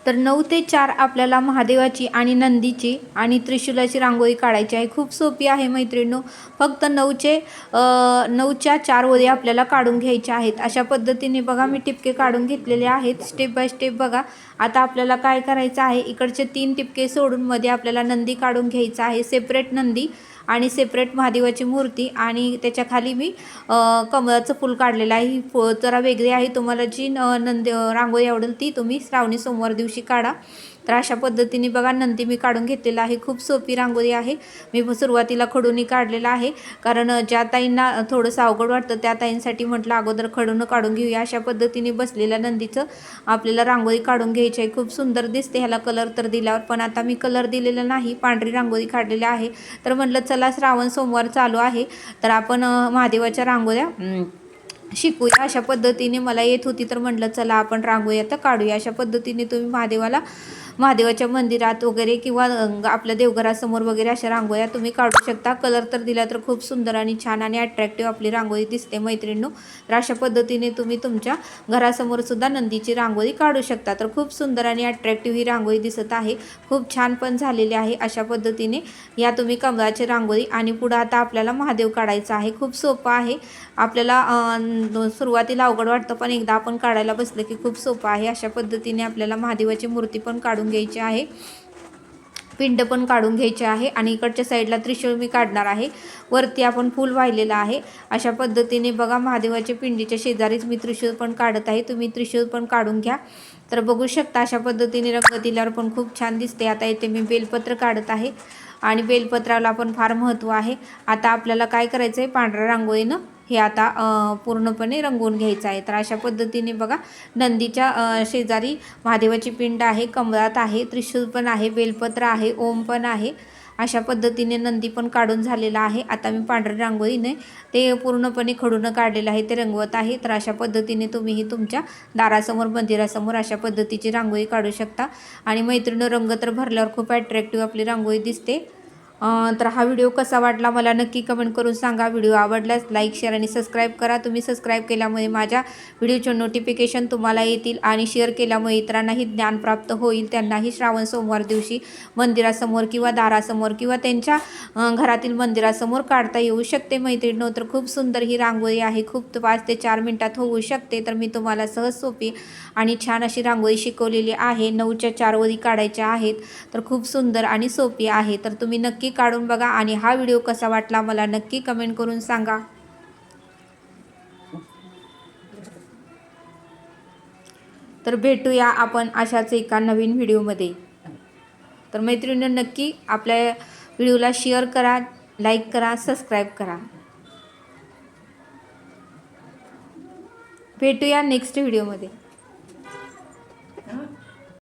तर 9 ते 4 आपल्याला महादेवाची आणि नंदीची आणि त्रिशूलाची रांगोळी काढायची आहे। खूप सोपी आहे मैत्रिणींनो, फक्त 9च्या 4 ओळी आपल्याला काढून घ्यायच्या आहेत। अशा पद्धतीने बघा मी टिपके काढून घेतलेले आहेत, स्टेप बाय स्टेप बघा। आता आपल्याला काय करायचं आहे, इकडचे 3 टिपके सोडून मध्ये आपल्याला नंदी काढून घ्यायचा आहे, सेपरेट नंदी आणि सेपरेट महादेवाची मूर्ती आणि त्याच्या खाली मी कमळाचं फूल काढलेलं आहे। ही जरा वेगळी आहे, तुम्हाला जी रांगोळी आवडेल ती तुम्ही श्रावणी सोमवार दिवशी काढा। तर अशा पद्धतीने बघा नंदी मी काढून घेतलेला आहे। खूप सोपी रांगोळी आहे। मी सुरुवातीला खडूनी काढलेला आहे, कारण ज्या ताईंना थोडंसं अवघड वाटतं त्या ताईंसाठी म्हटलं अगोदर खडून काढून घेऊया। अशा पद्धतीने बसलेल्या नंदीचं आपल्याला रांगोळी काढून घ्यायची आहे। खूप सुंदर दिसते, ह्याला कलर तर दिल्यावर, पण आता मी कलर दिलेला नाही, पांढरी रांगोळी काढलेली आहे। तर म्हटलं चला श्रावण सोमवार चालू आहे तर आपण महादेवाच्या रांगोळ्या शिकूया। अशा पद्धतीने मला येत होती तर म्हटलं चला आपण रांगोळी आता काढूया। अशा पद्धतीने तुम्ही महादेवाच्या मंदिरात वगैरे किंवा आपल्या देवघरासमोर वगैरे अशा रांगोळ्या तुम्ही काढू शकता। कलर तर दिला तर खूप सुंदर आणि छान आणि अट्रॅक्टिव्ह आपली रांगोळी दिसते मैत्रिणींनो। तर अशा पद्धतीने तुम्ही तुमच्या घरासमोर सुद्धा नंदीची रांगोळी काढू शकता। तर खूप सुंदर आणि अट्रॅक्टिव्ह ही रांगोळी दिसत आहे, खूप छान पण झालेली आहे। अशा पद्धतीने या तुम्ही कमळाची रांगोळी आणि पुढे आता आपल्याला महादेव काढायचा आहे। खूप सोपं आहे, आपल्याला सुरुवातीला अवघड वाटतं पण एकदा आपण काढायला बसलं की खूप सोपं आहे। अशा पद्धतीने आपल्याला महादेवाची मूर्ती पण काढून घ्यायची आहे, पिंड पण काढून घ्यायचे आहे आणि इकडच्या साईडला त्रिशूळ मी काढणार आहे, वरती आपण फूल वाहिलेलं आहे। अशा पद्धतीने बघा महादेवाच्या पिंडीच्या शेजारीच मी त्रिशूळ पण काढत आहे, तुम्ही त्रिशूळ पण काढून घ्या। तर बघू शकता अशा पद्धतीने रंग दिल्यावर पण खूप छान दिसते। आता इथे मी बेलपत्र काढत आहे आणि बेलपत्राला पण फार महत्त्व आहे। आता आपल्याला काय करायचं आहे, पांढऱ्या रांगोळीनं हे आता पूर्णपणे रंगवून घ्यायचं आहे। तर अशा पद्धतीने बघा नंदीच्या शेजारी महादेवाची पिंड आहे, कमळात आहे, त्रिशूळ पण आहे, बेलपत्र आहे, ओम पण आहे। अशा पद्धतीने नंदी पण काढून झालेला आहे। आता मी पांढऱ्या रांगोळीने ते पूर्णपणे खडून काढलेलं आहे, ते रंगवत आहे। तर अशा पद्धतीने तुम्हीही तुमच्या दारासमोर मंदिरासमोर अशा पद्धतीची रांगोळी काढू शकता आणि मैत्रिणी रंग तर भरल्यावर खूप अट्रॅक्टिव्ह आपली रांगोळी दिसते। तर हा व्हिडिओ कसा वाटला मला नक्की कमेंट करून सांगा। व्हिडिओ आवडल्यास लाईक शेअर आणि सबस्क्राईब करा। तुम्ही सबस्क्राईब केल्यामुळे माझ्या व्हिडिओचे नोटिफिकेशन तुम्हाला येतील आणि शेअर केल्यामुळे इतरांनाही ज्ञान प्राप्त होईल, त्यांनाही श्रावण सोमवार दिवशी मंदिरासमोर किंवा दारासमोर किंवा त्यांच्या घरातील मंदिरासमोर काढता येऊ शकते मैत्रिणींनो। तर खूप सुंदर ही रांगोळी आहे, खूप 5 ते 4 मिनिटात होऊ शकते। तर मी तुम्हाला सहज सोपी आणि छान अशी रांगोळी शिकवलेली आहे। 9च्या 4 ओळी काढायच्या आहेत, तर खूप सुंदर आणि सोपी आहे। तर तुम्ही नक्की काढून बघा आणि हा व्हिडिओ कसा वाटला मला नक्की कमेंट करून सांगा। तर भेटूया आपण अशाच एका नवीन व्हिडिओमध्ये। तर मैत्रिणींनो नक्की आपल्या व्हिडिओला शेअर करा, लाईक करा, सबस्क्राईब करा। भेटूया नेक्स्ट व्हिडिओमध्ये।